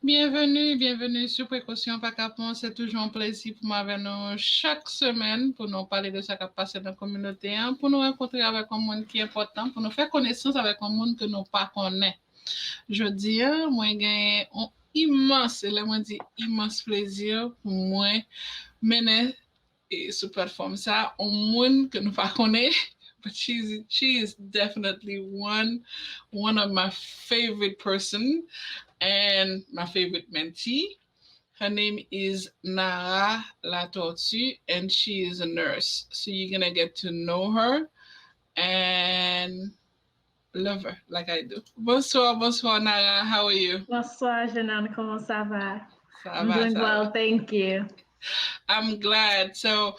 Bienvenue sur Prekosyon Pa Kapon. C'est toujours un plaisir pour moi avec nous chaque semaine pour nous parler de ce qui passe dans la communauté, pour nous rencontrer avec un monde qui est important, pour nous faire connaissance avec un monde que nous ne connaissons pas. Je dis, moi, j'ai un immense plaisir pour moi mener et sous plateforme ça, un monde que nous ne connaissons pas. But she is definitely one of my favorite person and my favorite mentee. Her name is Narah Latortue, and she is a nurse. So you're gonna get to know her and love her like I do. Bonsoir, Narah. How are you? Bonsoir, Jeanne. Comment ça va? Ça I'm va, doing ça well, va. thank you. I'm glad. So,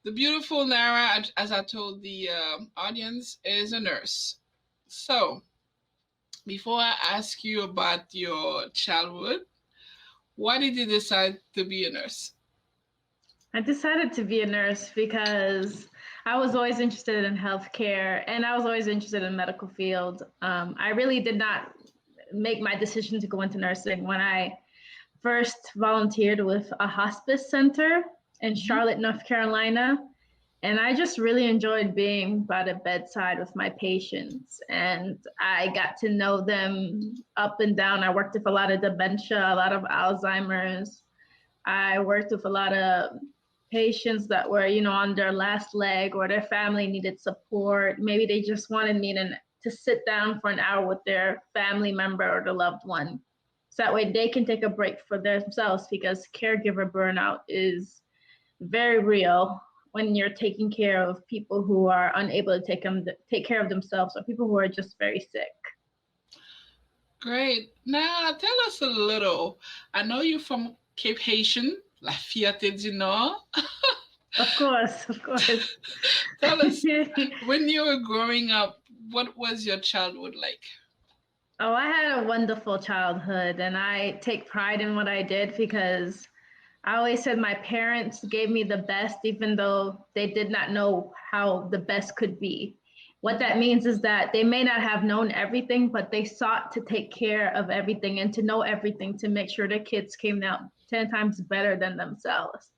the beautiful Nara, as I told the audience, is a nurse. So, before I ask you about your childhood, why did you decide to be a nurse? I decided to be a nurse because I was always interested in healthcare and I was always interested in medical field. I really did not make my decision to go into nursing when I first volunteered with a hospice center in Charlotte, North Carolina. And I just really enjoyed being by the bedside with my patients. And I got to know them up and down. I worked with a lot of dementia, a lot of Alzheimer's. I worked with a lot of patients that were, on their last leg or their family needed support. Maybe they just wanted me to sit down for an hour with their family member or the loved one. So that way they can take a break for themselves, because caregiver burnout is very real when you're taking care of people who are unable to take care of themselves, or people who are just very sick. Great. Now, tell us a little. I know you're from Cape Haitian, La Fierté du Nord. Of course. Tell us, when you were growing up, what was your childhood like? Oh, I had a wonderful childhood, and I take pride in what I did because I always said my parents gave me the best, even though they did not know how the best could be. What that means is that they may not have known everything, but they sought to take care of everything and to know everything to make sure their kids came out 10 times better than themselves.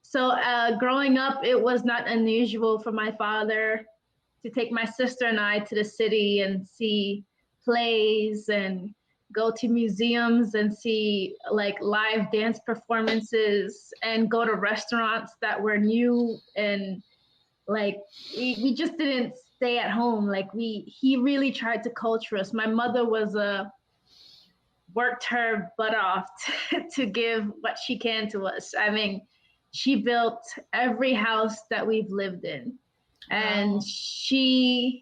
So growing up, it was not unusual for my father to take my sister and I to the city and see plays and go to museums and see like live dance performances and go to restaurants that were new, and like we just didn't stay at home. Like he really tried to culture us. My mother worked her butt off to give what she can to us. I mean, she built every house that we've lived in, and she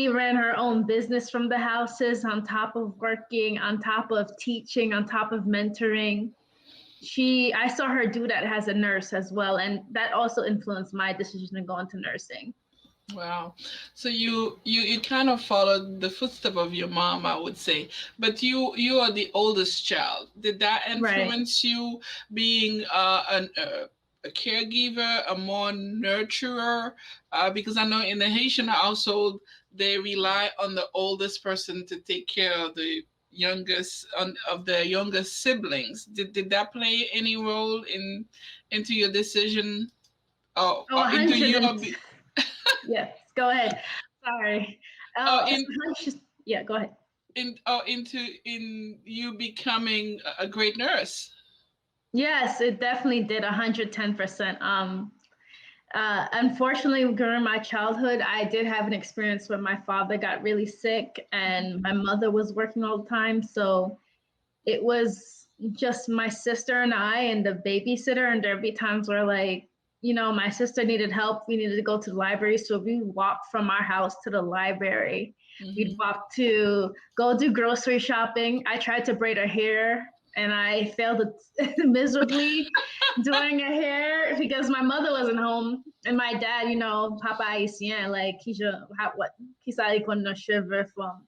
ran her own business from the houses, on top of working, on top of teaching, on top of mentoring. I saw her do that as a nurse as well, and that also influenced my decision to go into nursing. Wow. So you kind of followed the footstep of your mom, I would say. But you are the oldest child. Did that Right. influence you being a caregiver, a more nurturer? Because I know in the Haitian household they rely on the oldest person to take care of the of the youngest siblings. Did that play any role into your decision, Oh, or into 100 your and yes, go ahead. Sorry. oh, Oh, in yeah, go ahead. in you becoming a great nurse? Yes, it definitely did 110%. Unfortunately, during my childhood, I did have an experience where my father got really sick and my mother was working all the time. So it was just my sister and I and the babysitter. And there'd be times where, like, my sister needed help. We needed to go to the library. So we walked from our house to the library. We'd walk to go do grocery shopping. I tried to braid her hair and I failed miserably doing her hair because my mother wasn't home. And my dad, Papa Haitien, like, he's like on the shiver from.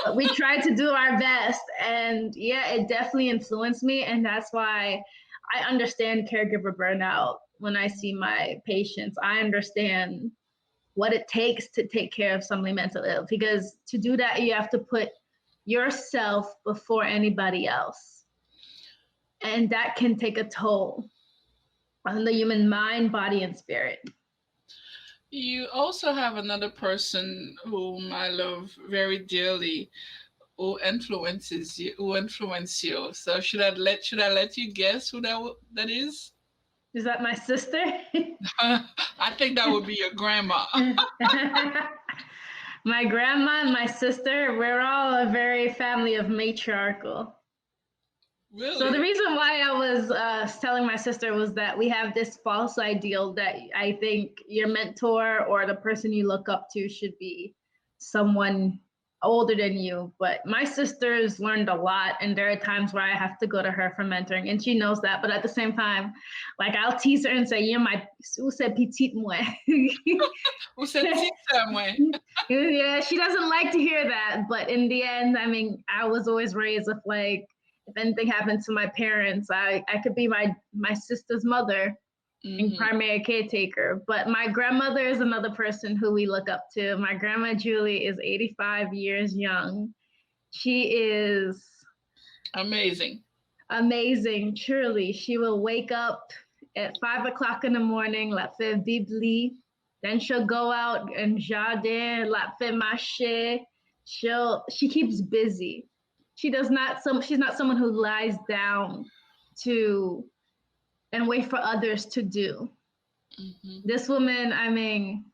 But we tried to do our best. And yeah, it definitely influenced me. And that's why I understand caregiver burnout when I see my patients. I understand what it takes to take care of somebody mentally ill, because to do that, you have to put yourself before anybody else. And that can take a toll on the human mind, body, and spirit. You also have another person whom I love very dearly, who influences you, who influence you. So should I let you guess who that is? Is that my sister? I think that would be your grandma. My grandma and my sister, we're all a very family of matriarchal. So the Really? reason why I was telling my sister was that we have this false ideal that I think your mentor or the person you look up to should be someone older than you. But my sister's learned a lot, and there are times where I have to go to her for mentoring, and she knows that. But at the same time, like I'll tease her and say, "You're my c'est petite moi." Who said Tita, moi? Yeah, she doesn't like to hear that. But in the end, I mean, I was always raised with like, if anything happened to my parents, I could be my sister's mother and Hmm. primary caretaker. But my grandmother is another person who we look up to. My grandma Julie is 85 years young. She is Amazing. amazing, truly. She will wake up at 5 o'clock in the morning, la faire bibli. Then she'll go out and jardin, la faire marcher. She keeps busy. She's not someone who lies down to and wait for others to do. Hmm. This woman, I mean,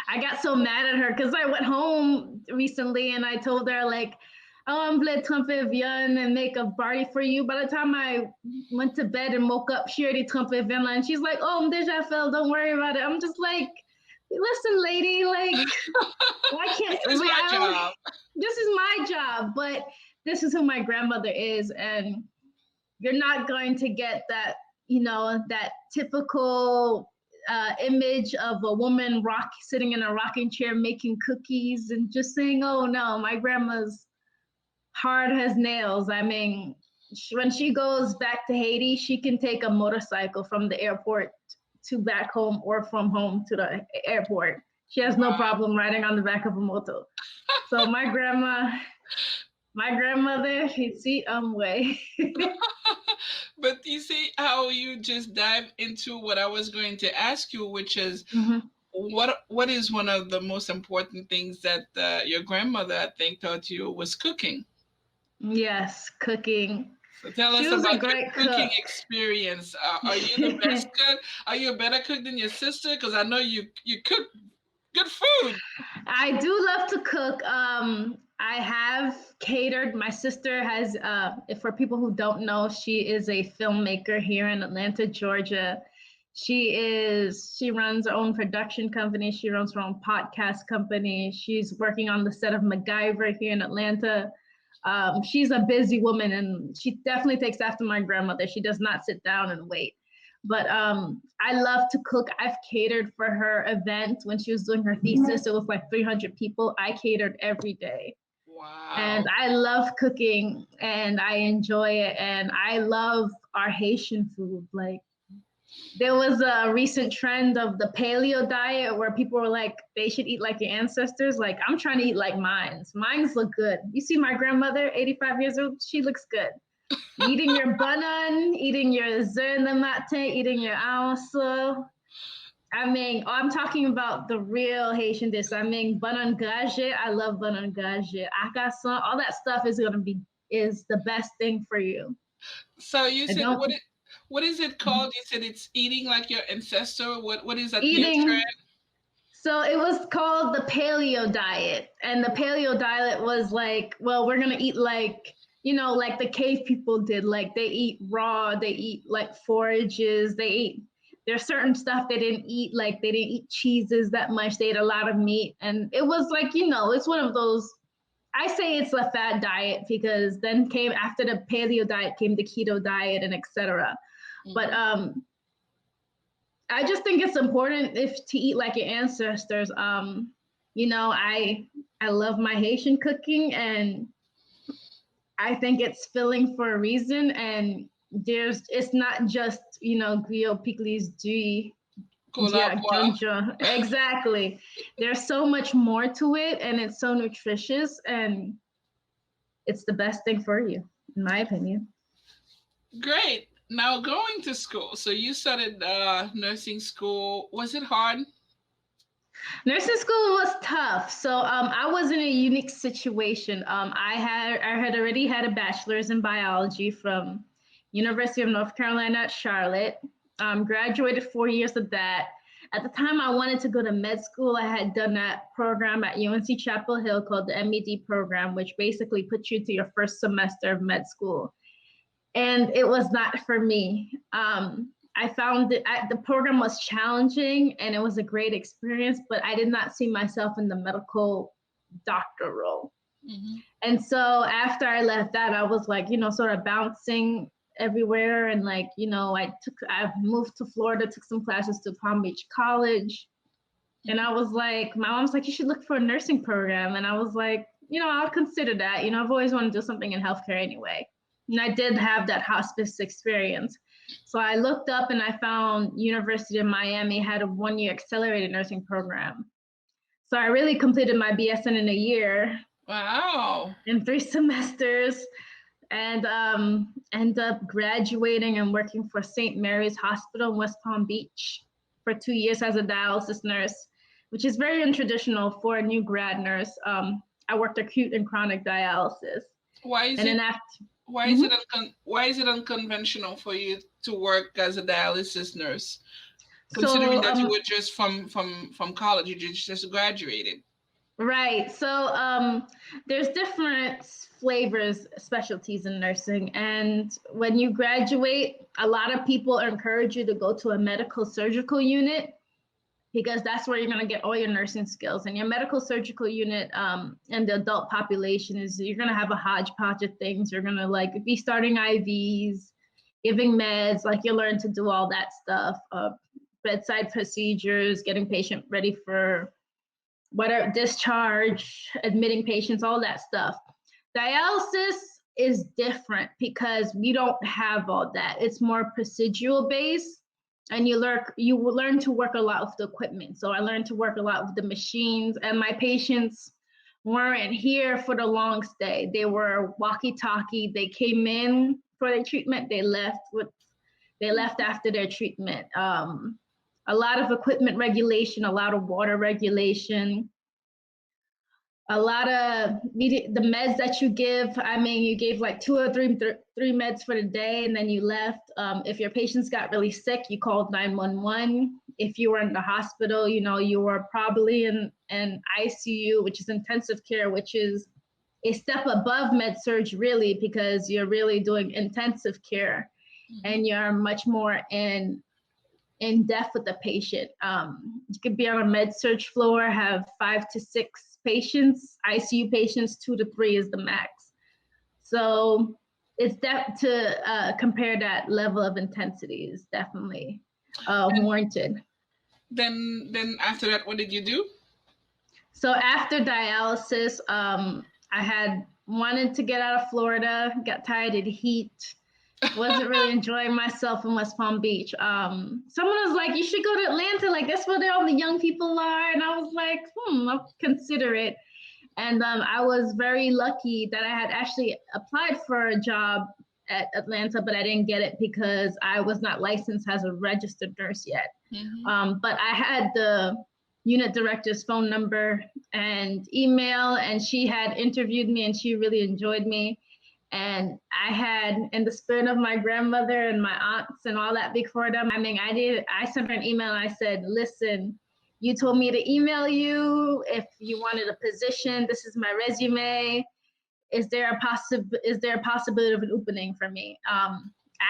I got so mad at her because I went home recently and I told her like, "Oh, I'm glad tromper viande and make a party for you." By the time I went to bed and woke up, she already tromper viande, and she's like, "Oh, I'm déjà fait. Don't worry about it." I'm just like, "Listen, lady, like, why can't This is my job. this is my job?" But this is who my grandmother is, and you're not going to get that, that typical image of a woman sitting in a rocking chair making cookies and just saying, "Oh no, my grandma's hard as nails." I mean, when she goes back to Haiti, she can take a motorcycle from the airport to back home or from home to the airport. She has no Wow. problem riding on the back of a moto. So my grandmother, she's see way. But you see how you just dive into what I was going to ask you, which is Mhm. what is one of the most important things that your grandmother, I think, taught you was cooking. Yes, cooking. So tell She us was a about your great cooking cook. experience. Are you the best cook? Are you a better cook than your sister? Because I know you cook good food. I do love to cook. I have catered. My sister has, for people who don't know, she is a filmmaker here in Atlanta, Georgia. She runs her own production company. She runs her own podcast company. She's working on the set of MacGyver here in Atlanta. She's a busy woman, and she definitely takes after my grandmother. She does not sit down and wait. But I love to cook. I've catered for her event when she was doing her thesis. It was like 300 people. I catered every day. And Wow. I love cooking and I enjoy it. And I love our Haitian food. Like, there was a recent trend of the paleo diet where people were like, they should eat like your ancestors. Like, I'm trying to eat like mine's. Mine's look good. You see my grandmother, 85 years old, she looks good. Eating your banan, eating your zerna mate, eating your aoso. I mean, I'm talking about the real Haitian dish. I mean, banan gaje. I love banan gaje. Akasan, all that stuff is the best thing for you. So you I said don't what is it called? You said it's eating like your ancestor. What is that new eating. trend? So it was called the paleo diet. And the paleo diet was like, well, we're going to eat like, like the cave people did. Like they eat raw, they eat like forages, there's certain stuff they didn't eat. Like they didn't eat cheeses that much. They ate a lot of meat. And it was like, it's one of those, I say it's a fad diet because then came after the paleo diet came the keto diet and etc. But Hmm. I just think it's important if to eat like your ancestors. I love my Haitian cooking, and I think it's filling for a reason. And it's not just griot pickles Cola pois. exactly. There's so much more to it, and it's so nutritious, and it's the best thing for you, in my opinion. Great. Now going to school. So you started nursing school. Was it hard? Nursing school was tough. So I was in a unique situation. I had already had a bachelor's in biology from University of North Carolina at Charlotte. Graduated 4 years of that. At the time, I wanted to go to med school. I had done that program at UNC Chapel Hill called the MED program, which basically puts you to your first semester of med school. And it was not for me. I found that the program was challenging and it was a great experience, but I did not see myself in the medical doctor role. Mm-hmm. And so after I left that, I was like, sort of bouncing everywhere. And like, I moved to Florida, took some classes to Palm Beach College. And I was like, my mom's like, you should look for a nursing program. And I was like, I'll consider that. I've always wanted to do something in healthcare anyway. And I did have that hospice experience. So I looked up and I found University of Miami had a 1-year accelerated nursing program. So I really completed my BSN in a year. Wow. In 3 semesters, and ended up graduating and working for St. Mary's Hospital in West Palm Beach for 2 years as a dialysis nurse, which is very untraditional for a new grad nurse. I worked acute and chronic dialysis. Why is and it? then after, Why is it why is it unconventional for you to work as a dialysis nurse? Considering so that you were just from college, you just graduated. Right. So there's different flavors, specialties in nursing. And when you graduate, a lot of people encourage you to go to a medical surgical unit because that's where you're going to get all your nursing skills. And your medical surgical unit and the adult population is you're going to have a hodgepodge of things. You're going to like be starting IVs, giving meds, like you learn to do all that stuff, bedside procedures, getting patient ready for whatever, discharge, admitting patients, all that stuff. Dialysis is different because we don't have all that. It's more procedural based, and you learn to work a lot with the equipment. So I learned to work a lot with the machines, and my patients weren't here for the long stay. They were walkie-talkie. They came in for their treatment. They left after their treatment. A lot of equipment regulation, a lot of water regulation, a lot of the meds that you give. I mean, you gave like 2 or 3 meds for the day, and then you left. If your patients got really sick, you called 911. If you were in the hospital, you were probably in an ICU, which is intensive care, which is a step above med surg, really, because you're really doing intensive care, and you're much more in depth with the patient. You could be on a med surg floor, have 5 to 6 patients, ICU patients, 2 to 3 is the max. So it's to compare that level of intensity is definitely warranted. Then after that, what did you do? So after dialysis, I had wanted to get out of Florida, got tired of the heat. Wasn't really enjoying myself in West Palm Beach. Someone was like, you should go to Atlanta. Like, that's where all the young people are. And I was like, I'll consider it. And I was very lucky that I had actually applied for a job at Atlanta, but I didn't get it because I was not licensed as a registered nurse yet. Mm-hmm. But I had the unit director's phone number and email, and she had interviewed me and she really enjoyed me. And I had, in the spirit of my grandmother and my aunts and all that before them, I sent her an email and I said, listen, you told me to email you if you wanted a position. This is my resume. Is there a possibility of an opening for me?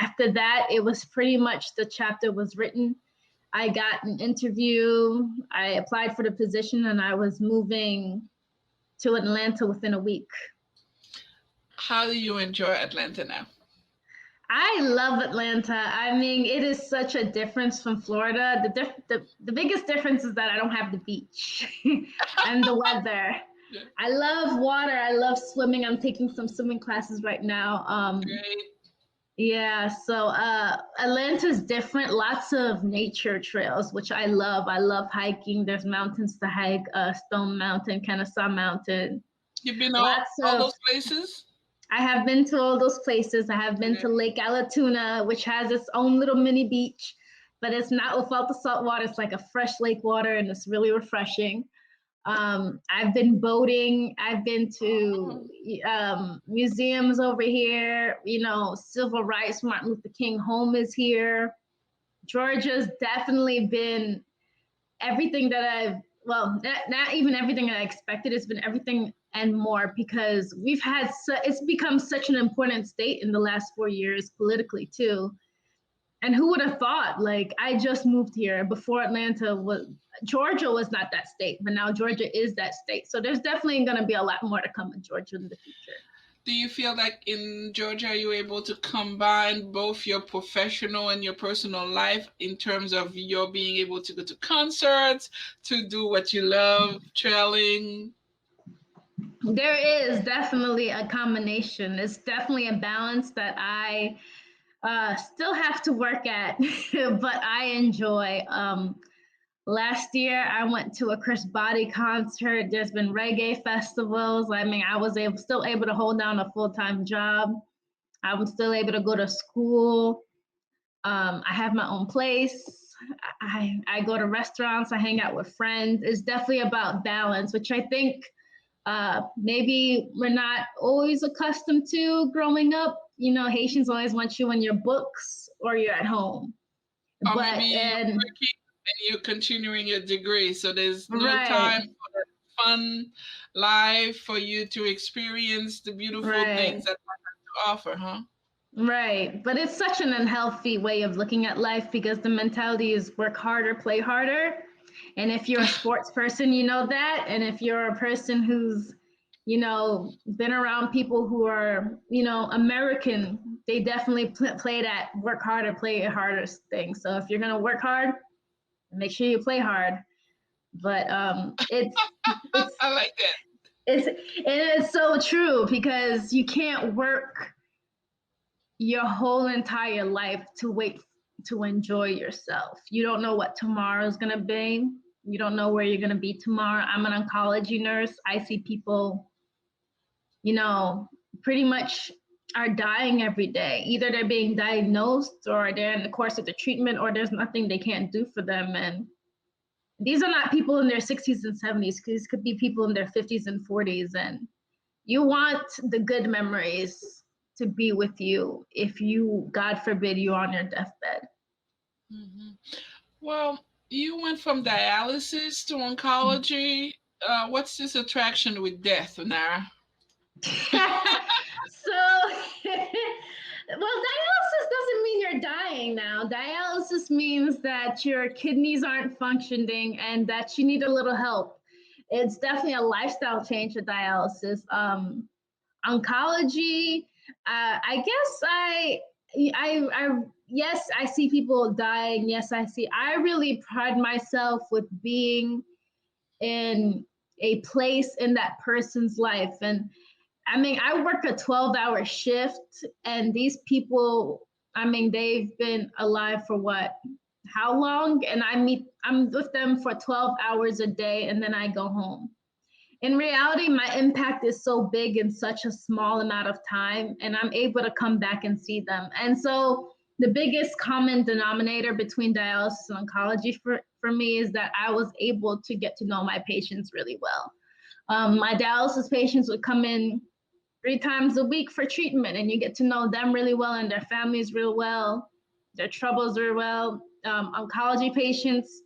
After that, it was pretty much the chapter was written. I got an interview. I applied for the position and I was moving to Atlanta within a week. How do you enjoy Atlanta now? I love Atlanta. I mean, it is such a difference from Florida. The biggest difference is that I don't have the beach and the weather. I love water. I love swimming. I'm taking some swimming classes right now. Great. Yeah, so Atlanta's different. Lots of nature trails, which I love. I love hiking. There's mountains to hike, Stone Mountain, Kennesaw Mountain. You've been Lots all of those places? I have been to all those places. I have been to Lake Alatuna, which has its own little mini beach, but it's not without the salt water. It's like a fresh lake water, and it's really refreshing. I've been boating. I've been to museums over here. Civil rights. Martin Luther King home is here. Georgia's definitely been everything that not even everything that I expected. It's been everything and more, because it's become such an important state in the last 4 years politically too. And who would have thought? Like, I just moved here. Before Atlanta Georgia was not that state, but now Georgia is that state. So there's definitely going to be a lot more to come in Georgia in the future. Do you feel like in Georgia you're able to combine both your professional and your personal life in terms of your being able to go to concerts, to do what you love, trailing? There is definitely a combination. It's definitely a balance that I still have to work at, but I enjoy. Last year, I went to a Chris Body concert. There's been reggae festivals. I mean, I was still able to hold down a full-time job. I was still able to go to school. I have my own place. I go to restaurants. I hang out with friends. It's definitely about balance, which I think maybe we're not always accustomed to growing up. Haitians always want you in your books or you're at home. Or maybe you're working and you're continuing your degree, so there's no time for the fun life for you to experience the beautiful things that life has to offer, huh? Right. But it's such an unhealthy way of looking at life, because the mentality is work harder, play harder. And if you're a sports person, you know that. And if you're a person who's, been around people who are, American, they definitely play that work harder, play harder thing. So if you're going to work hard, make sure you play hard. But it's I like that. It's so true, because you can't work your whole entire life to wait to enjoy yourself. You don't know what tomorrow is going to be. You don't know where you're going to be tomorrow. I'm an oncology nurse. I see people, pretty much are dying every day. Either they're being diagnosed, or they're in the course of the treatment, or there's nothing they can't do for them. And these are not people in their 60s and 70s. These could be people in their 50s and 40s. And you want the good memories to be with you if you, God forbid, you're on your deathbed. Mm-hmm. Well, you went from dialysis to oncology. What's this attraction with death, Narah? So, well, dialysis doesn't mean you're dying now. Dialysis means that your kidneys aren't functioning and that you need a little help. It's definitely a lifestyle change with dialysis. Oncology, I guess yes, I see people dying. Yes, I really pride myself with being in a place in that person's life. And I mean, I work a 12-hour shift, and these people, I mean, they've been alive for what? How long? And I'm with them for 12 hours a day, and then I go home. In reality, my impact is so big in such a small amount of time, and I'm able to come back and see them. And so the biggest common denominator between dialysis and oncology for me is that I was able to get to know my patients really well. My dialysis patients would come in 3 times a week for treatment, and you get to know them really well and their families real well, their troubles real well. Oncology patients,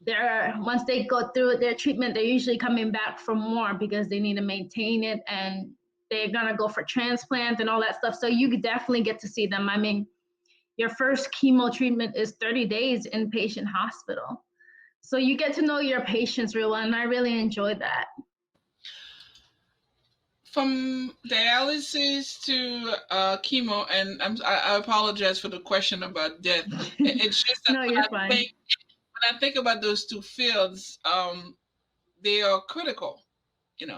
once they go through their treatment, they're usually coming back for more because they need to maintain it, and they're gonna go for transplant and all that stuff. So you definitely get to see them. I mean, your first chemo treatment is 30 days inpatient hospital. So you get to know your patients real well, and I really enjoy that. From dialysis to chemo, and I apologize for the question about death. It's just that No, you're fine. When I think about those two fields, they are critical.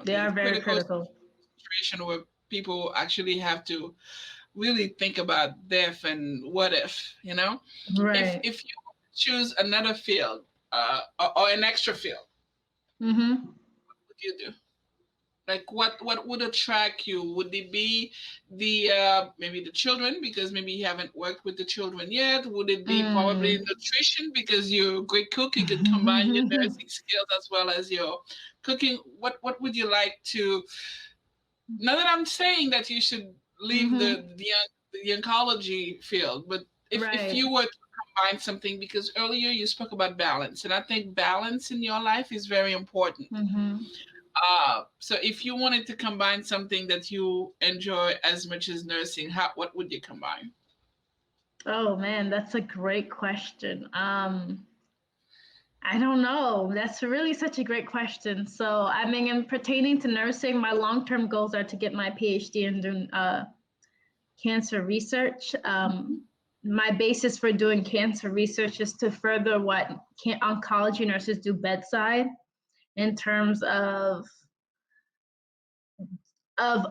They are very critical. Situation where people actually have to really think about death and what if. Right. If you choose another field or an extra field, Mm-hmm. what would you do? Like what would attract you? Would it be the maybe the children because maybe you haven't worked with the children yet? Would it be probably Mm. nutrition because you're a great cook, you can combine your nursing skills as well as your cooking? What would you like to? Not that I'm saying that you should leave Mm-hmm. the oncology field, but if Right. you were to combine something, because earlier you spoke about balance, and I think balance in your life is very important. Mm-hmm. So if you wanted to combine something that you enjoy as much as nursing, what would you combine? Oh man, that's a great question. I don't know. That's really such a great question. So, I mean, in pertaining to nursing, my long-term goals are to get my PhD in doing cancer research. My basis for doing cancer research is to further what oncology nurses do bedside in terms of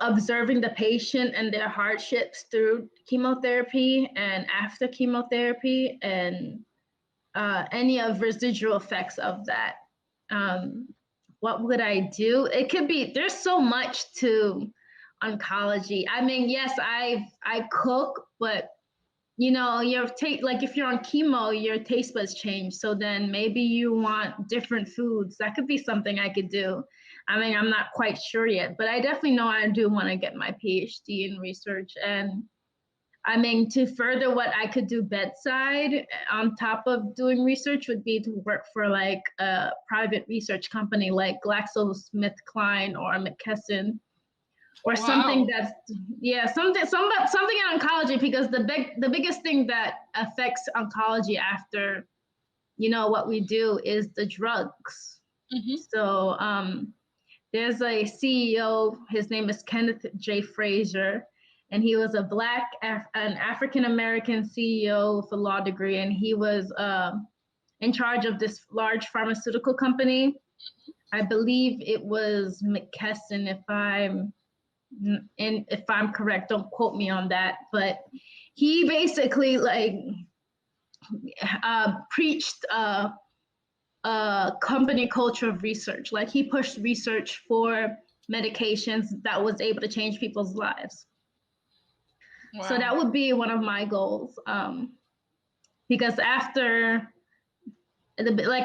observing the patient and their hardships through chemotherapy and after chemotherapy and any of residual effects of that. Um, what would I do? It could be there's so much to oncology. I mean, yes, I cook, but you know, like if you're on chemo, your taste buds change. So then maybe you want different foods. That could be something I could do. I mean, I'm not quite sure yet, but I definitely know I do want to get my PhD in research. And I mean, to further what I could do bedside on top of doing research would be to work for like a private research company like GlaxoSmithKline or McKesson or something Wow. that's yeah something in oncology because the biggest thing that affects oncology after what we do is the drugs. Hmm. So there's a CEO. His name is Kenneth J. Frazier, and he was an African American CEO with a law degree, and he was in charge of this large pharmaceutical company. I believe it was McKesson, if I'm correct. Don't quote me on that, but he basically like preached a company culture of research. Like he pushed research for medications that was able to change people's lives. So Wow. that would be one of my goals. Because like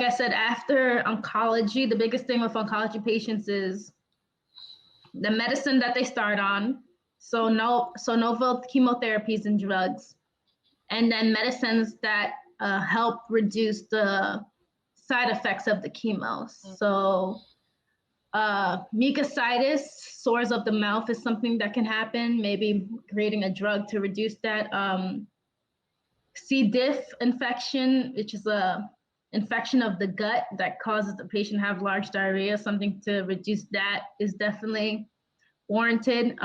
I said, after oncology, the biggest thing with oncology patients is the medicine that they start on. So novel chemotherapies and drugs, and then medicines that help reduce the side effects of the chemo. So mucositis, sores of the mouth, is something that can happen. Maybe creating a drug to reduce that. C. diff infection, which is a infection of the gut that causes the patient to have large diarrhea. Something to reduce that is definitely warranted.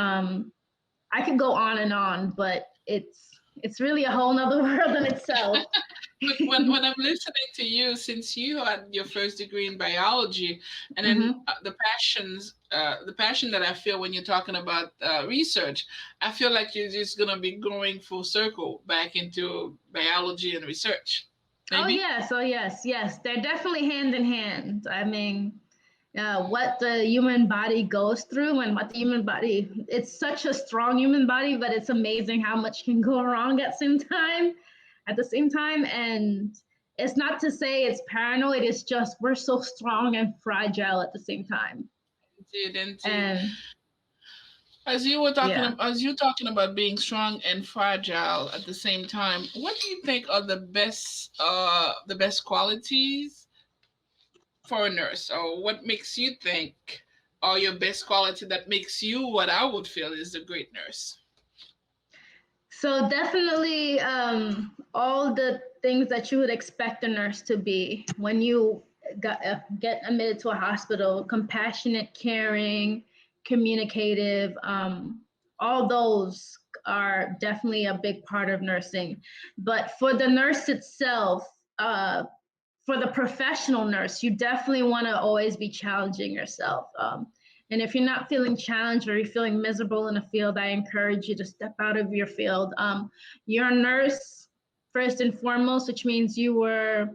I could go on, but it's really a whole nother world in itself. But when I'm listening to you, since you had your first degree in biology, and then Hmm. the passion that I feel when you're talking about research, I feel like you're just gonna be going full circle back into biology and research. Oh Maybe. yes, oh yes, yes. They're definitely hand in hand. I mean, what the human body goes through and what the human body, it's such a strong human body, but it's amazing how much can go wrong at the same time. And it's not to say it's paranoid, it's just we're so strong and fragile at the same time. Indeed, indeed. And yeah. As you talking about being strong and fragile at the same time, what do you think are the best qualities for a nurse, or what makes you think are your best quality that makes you what I would feel is a great nurse? So definitely all the things that you would expect a nurse to be when you get admitted to a hospital: compassionate, caring, communicative. All those are definitely a big part of nursing. But for the nurse itself, for the professional nurse, you definitely want to always be challenging yourself. And if you're not feeling challenged or you're feeling miserable in a field, I encourage you to step out of your field. You're a nurse first and foremost, which means you were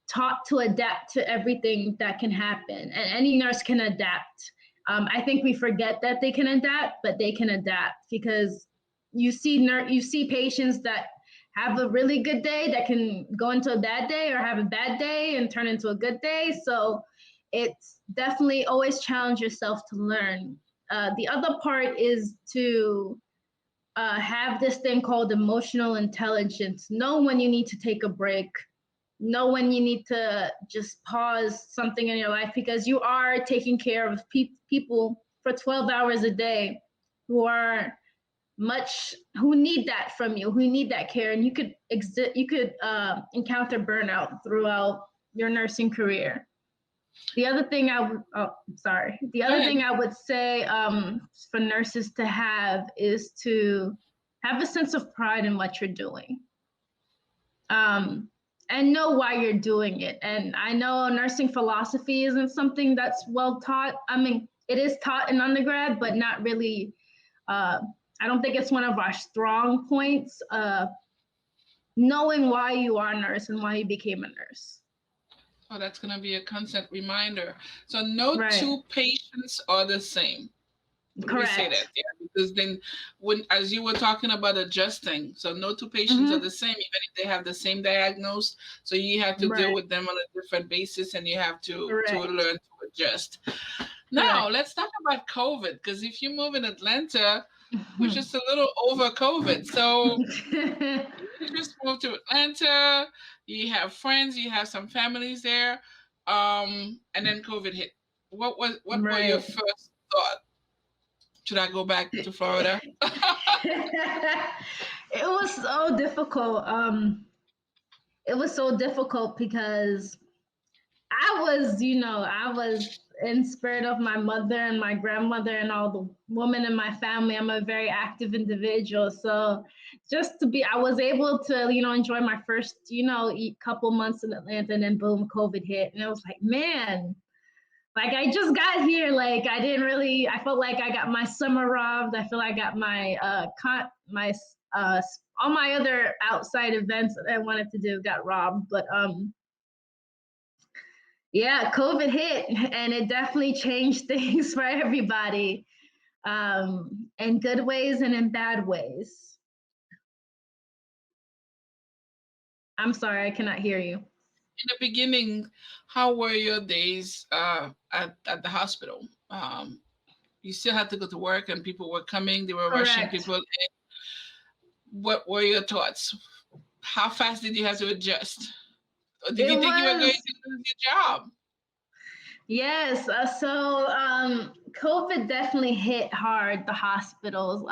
taught to adapt to everything that can happen, and any nurse can adapt. I think we forget that they can adapt, but they can adapt because you see patients that have a really good day that can go into a bad day, or have a bad day and turn into a good day. So it's definitely always challenge yourself to learn. The other part is to have this thing called emotional intelligence. Know when you need to take a break. Know when you need to just pause something in your life, because you are taking care of people for 12 hours a day who are who need that from you, who need that care, and you could encounter burnout throughout your nursing career. The other thing sorry. The Go other ahead. thing I would say for nurses to have is to have a sense of pride in what you're doing, um, and know why you're doing it. And I know nursing philosophy isn't something that's well taught. I mean, it is taught in undergrad, but not really. Uh, I don't think it's one of our strong points. Knowing why you are a nurse and why you became a nurse. Oh, that's going to be a constant reminder. So no Right. two patients are the same. Would we say that? Correct. Yeah, because then when, as you were talking about adjusting, so no two patients are Mm-hmm. the same, even if they have the same diagnosis. So you have to deal Right. with them on a different basis, and you have to Correct. learn to adjust. Now Correct. let's talk about COVID, because if you move in Atlanta, we're just a little over COVID. So you just moved to Atlanta. You have friends. You have some families there, and then COVID hit. What were your Right. first thought? Should I go back to Florida? It was so difficult. It was so difficult because I was in spirit of my mother and my grandmother and all the women in my family. I'm a very active individual. So just to be, I was able to, enjoy my first, couple months in Atlanta, and then boom, COVID hit. And it was like, man, like I just got here. Like I felt like I got my summer robbed. I feel like I got uh, all my other outside events that I wanted to do got robbed. But yeah, COVID hit, and it definitely changed things for everybody, in good ways and in bad ways. I'm sorry, I cannot hear you. In the beginning, how were your days at the hospital? You still had to go to work, and people were coming. They were rushing Correct. people in. What were your thoughts? How fast did you have to adjust? Or did It you think you were going was, to lose your job? yes. COVID definitely hit hard the hospitals.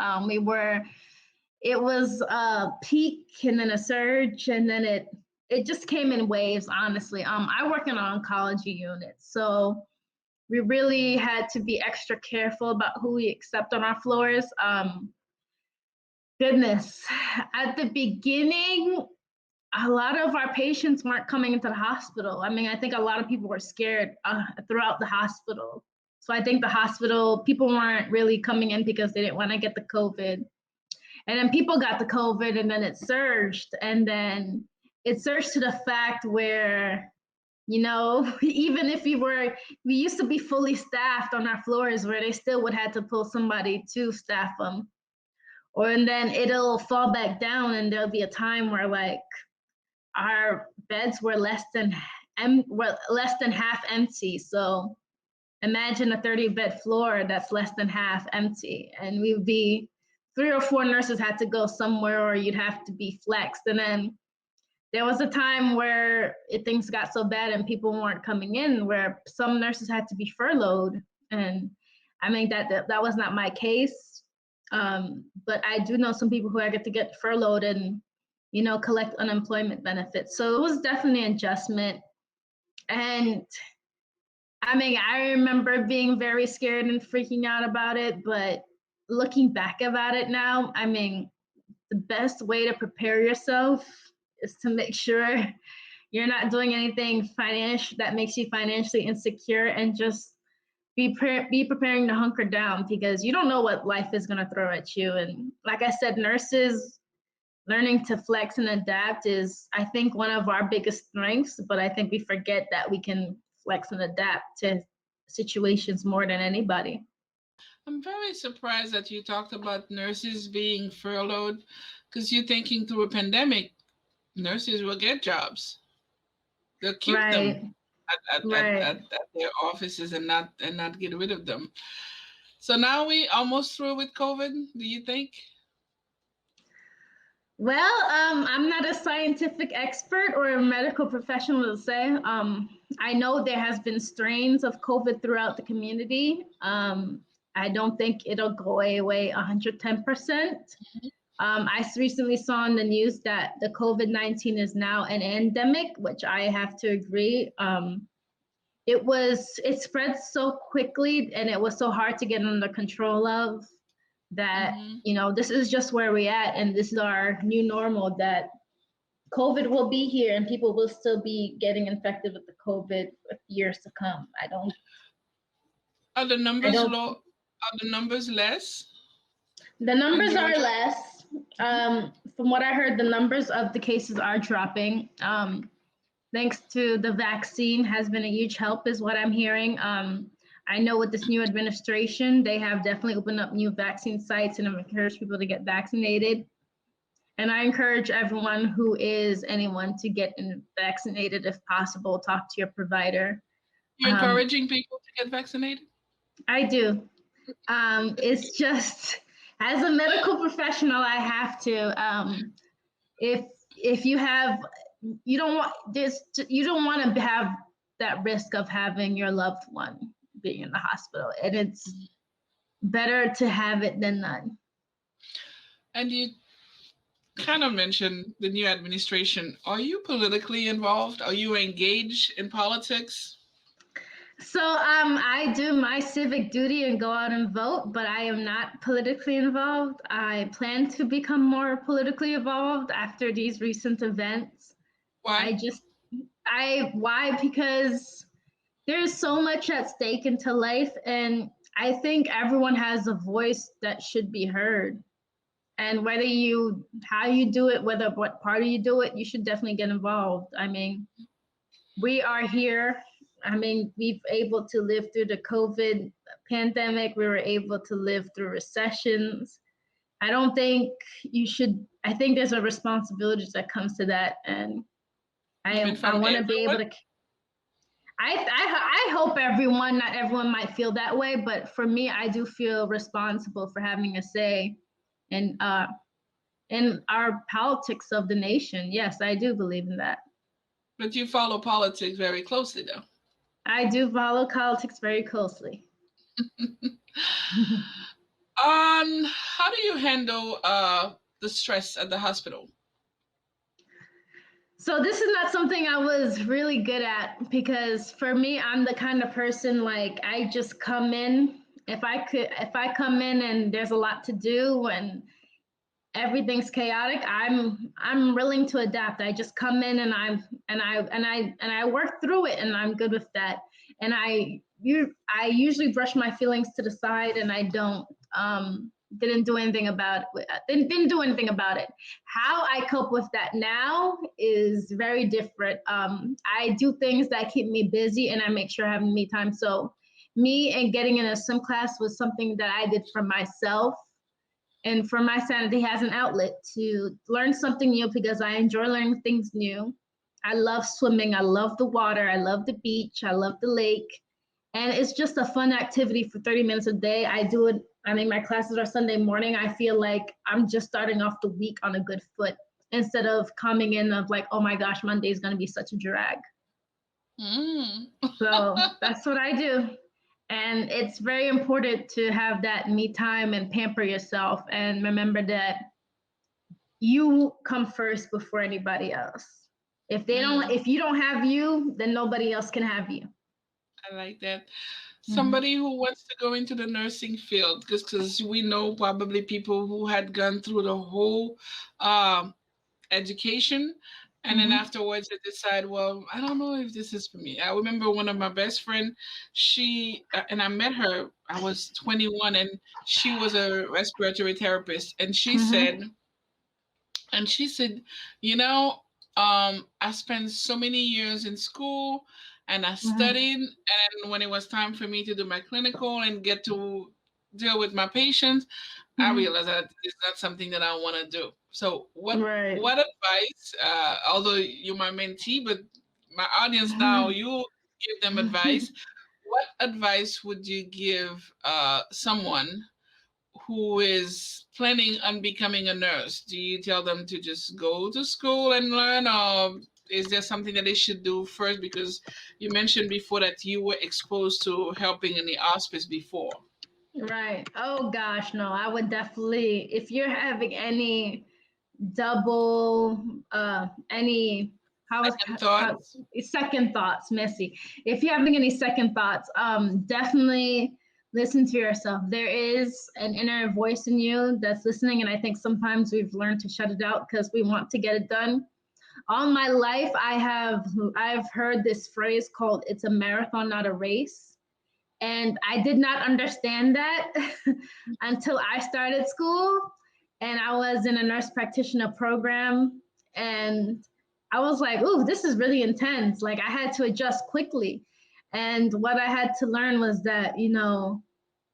It was a peak and then a surge, and then it just came in waves, honestly. I work in an oncology unit, so we really had to be extra careful about who we accept on our floors. Goodness, at the beginning, a lot of our patients weren't coming into the hospital. I mean, I think a lot of people were scared throughout the hospital. So I think the hospital, people weren't really coming in because they didn't want to get the COVID. And then people got the COVID, and then it surged. And then it surged to the fact where, even if we used to be fully staffed on our floors, where they still would have to pull somebody to staff them. And then it'll fall back down, and there'll be a time where like our beds were less than half empty. So imagine a 30-bed floor that's less than half empty, and we would be 3 or 4 nurses had to go somewhere, or you'd have to be flexed. And then there was a time where things got so bad and people weren't coming in, where some nurses had to be furloughed. And I mean that was not my case, but I do know some people who I get to get furloughed and collect unemployment benefits. So it was definitely an adjustment. And I mean, I remember being very scared and freaking out about it, but looking back about it now, I mean, the best way to prepare yourself is to make sure you're not doing anything financial that makes you financially insecure, and just be preparing to hunker down, because you don't know what life is going to throw at you. And like I said, nurses learning to flex and adapt is, I think, one of our biggest strengths, but I think we forget that we can flex and adapt to situations more than anybody. I'm very surprised that you talked about nurses being furloughed because you're thinking through a pandemic, nurses will get jobs. They'll keep them Right, at right. their offices and not get rid of them. So now we almost through with COVID. Do you think? Well, I'm not a scientific expert or a medical professional to say. I know there has been strains of COVID throughout the community. I don't think it'll go away 110%. I recently saw in the news that the COVID-19 is now an endemic, which I have to agree. It spread so quickly and it was so hard to get under control of that, Hmm. this is just where we're at and this is our new normal, that COVID will be here and people will still be getting infected with the COVID for years to come. Are the I numbers don't, low? Are the numbers less the in numbers are Georgia? less. From what I heard, the numbers of the cases are dropping. Thanks to the vaccine has been a huge help, is what I'm hearing. I know with this new administration, they have definitely opened up new vaccine sites and have encouraged people to get vaccinated. And I encourage everyone who is anyone to get vaccinated if possible. Talk to your provider. You're Um, encouraging people to get vaccinated? I do. It's just as a medical professional, I have to. If if you have, you don't want this, you don't want to have that risk of having your loved one being in the hospital, and it's better to have it than none. And you kind of mentioned the new administration. Are you politically involved? Are you engaged in politics? So I do my civic duty and go out and vote, but I am not politically involved. I plan to become more politically involved after these recent events. I Why? just, why? Because there's so much at stake into life, and I think everyone has a voice that should be heard. And whether how you do it, whether what party you do it, you should definitely get involved. I mean, we are here. I mean, we've able to live through the COVID pandemic. We were able to live through recessions. I don't think you should. I think there's a responsibility that comes to that, and You mean I from want to be able everyone? to. I hope everyone, not everyone, might feel that way, but for me, I do feel responsible for having a say in our politics of the nation. Yes, I do believe in that. But you follow politics very closely, though. I do follow politics very closely. How do you handle the stress at the hospital? So this is not something I was really good at because for me, I'm the kind of person like I just come in. If I come in and there's a lot to do and everything's chaotic, I'm willing to adapt. I just come in and I work through it and I'm good with that. And I usually brush my feelings to the side and I don't didn't do anything about it. Didn't do anything about it. How I cope with that now is very different. I do things that keep me busy and I make sure I have me time. So me and getting in a swim class was something that I did for myself and for my sanity has an outlet to learn something new because I enjoy learning things new. I love swimming. I love the water. I love the beach. I love the lake. And it's just a fun activity for 30 minutes a day. I do it. I mean, my classes are Sunday morning. I feel like I'm just starting off the week on a good foot instead of coming in of like, oh my gosh, Monday is going to be such a drag. Mm. So that's what I do. And it's very important to have that me time and pamper yourself and remember that you come first before anybody else. Mm. If you don't have you, then nobody else can have you. I like that. Mhm. Somebody who wants to go into the nursing field, because we know probably people who had gone through the whole um, education, and then Mhm. afterwards they decide, well, I don't know if this is for me. I remember one of my best friend, she and I met her. I was 21, and she was a respiratory therapist, and Mhm. she said, you know, I spent so many years in school and I Mhm. studied. And when it was time for me to do my clinical and get to deal with my patients, I Mhm. realized that it's not something that I want to do. So, Right. what advice? Although you're my mentee, but my audience now, Mhm. you give them advice. What advice would you give someone who is planning on becoming a nurse? Do you tell them to just go to school and learn, or is there something that they should do first? Because you mentioned before that you were exposed to helping in the hospice before. Right. Oh gosh, no. I would definitely, if you're having any double any Second how thoughts. second thoughts, messy, if you're having any second thoughts, definitely listen to yourself. There is an inner voice in you that's listening, and I think sometimes we've learned to shut it out because we want to get it done. All my life I've heard this phrase called "it's a marathon, not a race." And I did not understand that until I started school and I was in a nurse practitioner program. And I was like, ooh, this is really intense. Like, I had to adjust quickly. And what I had to learn was that,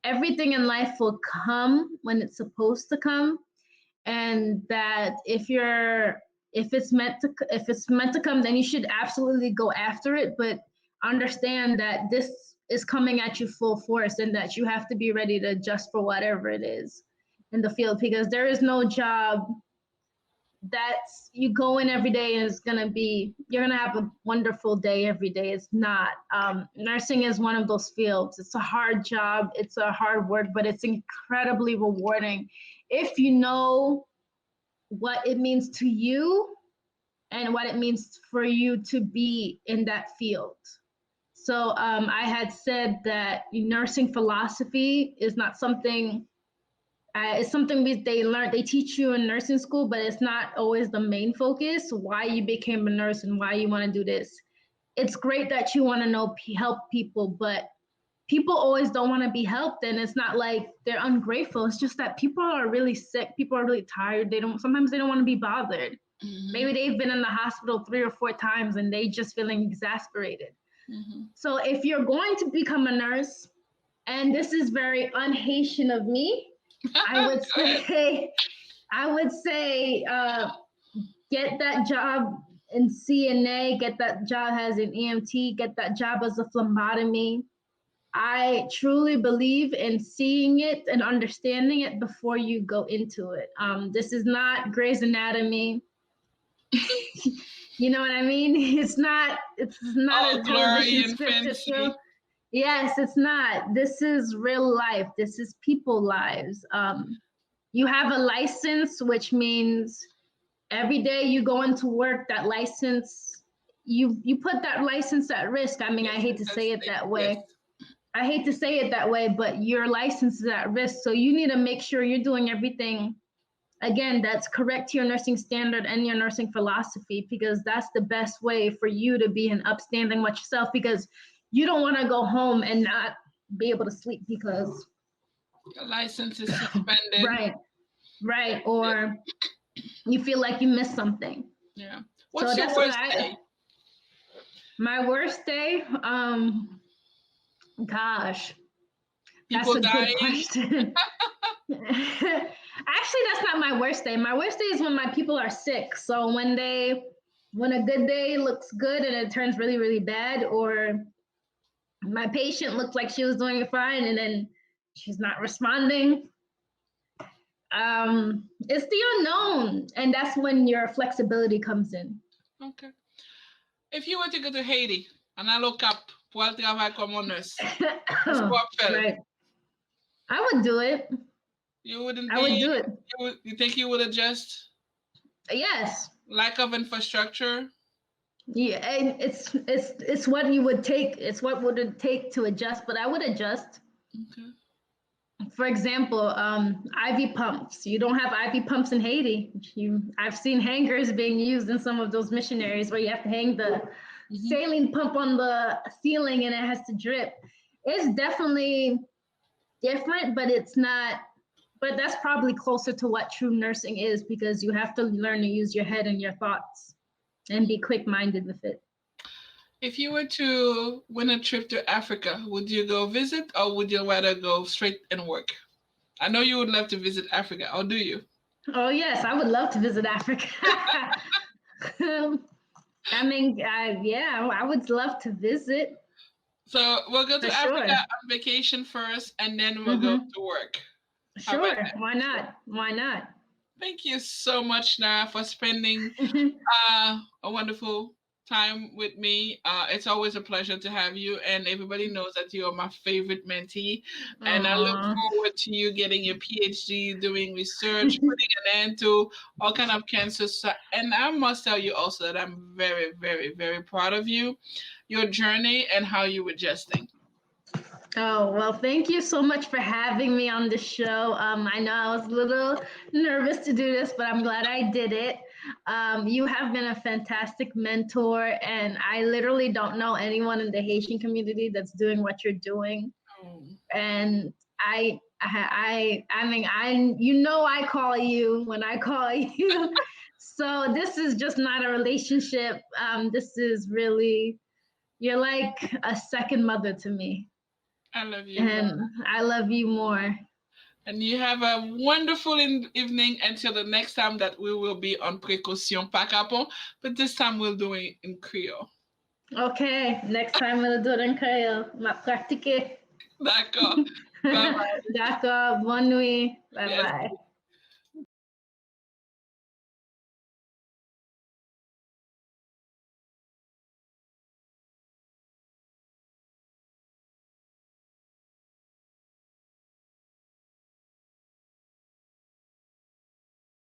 everything in life will come when it's supposed to come, and that if it's meant to come, then you should absolutely go after it, but understand that this is coming at you full force, and that you have to be ready to adjust for whatever it is in the field, because there is no job that's you go in every day and you're gonna have a wonderful day every day. It's not. Nursing is one of those fields. It's a hard job, it's a hard work, but it's incredibly rewarding if you know what it means to you and what it means for you to be in that field. So I had said that nursing philosophy is not something. It's something they teach you in nursing school, but it's not always the main focus. Why you became a nurse and why you want to do this. It's great that you want to help people, but people always don't want to be helped, and it's not like they're ungrateful. It's just that people are really sick, people are really tired, they don't want to be bothered. Hmm. Maybe they've been in the hospital 3 or 4 times and they just feeling exasperated. Hmm. So if you're going to become a nurse, and this is very un-Haitian of me, i would Go ahead. say I would say get that job in CNA, get that job as an EMT, get that job as a phlebotomy. I truly believe in seeing it and understanding it before you go into it. This is not Grey's Anatomy. You know what I mean? It's not. It's not Oh, a glory television and scripted show. fancy. Yes, it's not. This is real life. This is people lives. You have a license, which means every day you go into work, that license, you put that license at risk. I mean, I Yes, hate to it's at say it stake. that Yes. way. I hate to say it that way, but your license is at risk. So you need to make sure you're doing everything, again, that's correct to your nursing standard and your nursing philosophy, because that's the best way for you to be an upstanding with yourself, because you don't want to go home and not be able to sleep because Your license is suspended. right, right, Yeah. or you feel like you missed something. Yeah. So What's your that's what worst I day? my worst day, gosh, that's People a good dying? question. Actually, that's not my worst day. My worst day is when my people are sick. So when a good day looks good and it turns really, really bad, or my patient looked like she was doing fine and then she's not responding. It's the unknown, and that's when your flexibility comes in. Okay. If you were to go to Haiti, and I look up pour travail comme nurse, qu'est-ce qu'on appelle? Right. I would do it. You wouldn't I would be, do it. you think you would adjust? Yes. Lack of infrastructure? Yeah, and it's what you would take. It's what would it take to adjust, but I would adjust. Okay. For example, IV pumps. You don't have IV pumps in Haiti. I've seen hangers being used in some of those missionaries where you have to hang the Hmm. saline pump on the ceiling and it has to drip. It's definitely different, but it's not. But that's probably closer to what true nursing is, because you have to learn to use your head and your thoughts and be quick minded with it. If you were to win a trip to Africa, would you go visit or would you rather go straight and work? I know you would love to visit Africa, or do you? Oh yes, I would love to visit Africa. I mean, yeah, I would love to visit So we'll go for to Africa sure. on vacation first and then we'll go Hmm. to work. How about Sure, that? why not? Why not? Thank you so much, Nara, for spending a wonderful time with me. It's always a pleasure to have you, and everybody knows that you are my favorite mentee. And I look Aw. forward to you getting your PhD, doing research, putting an end to all kind of cancer. And I must tell you also that I'm very, very, very proud of you, your journey, and how you were adjusting. Oh, well, thank you so much for having me on the show. I know I was a little nervous to do this, but I'm glad I did it. You have been a fantastic mentor, and I literally don't know anyone in the Haitian community that's doing what you're doing. Oh, And I mean, you know, I call you when I call you. So this is just not a relationship. This is really, you're like a second mother to me, I love you more. and I love you more. And you have a wonderful evening until the next time that we will be on Prekosyon Pa Kapon, but this time we'll do it in Creole. Okay, next time we'll do it in Creole. Ma pratiquer. D'accord. Bye bye. D'accord, bonne nuit. Bye Yes. bye.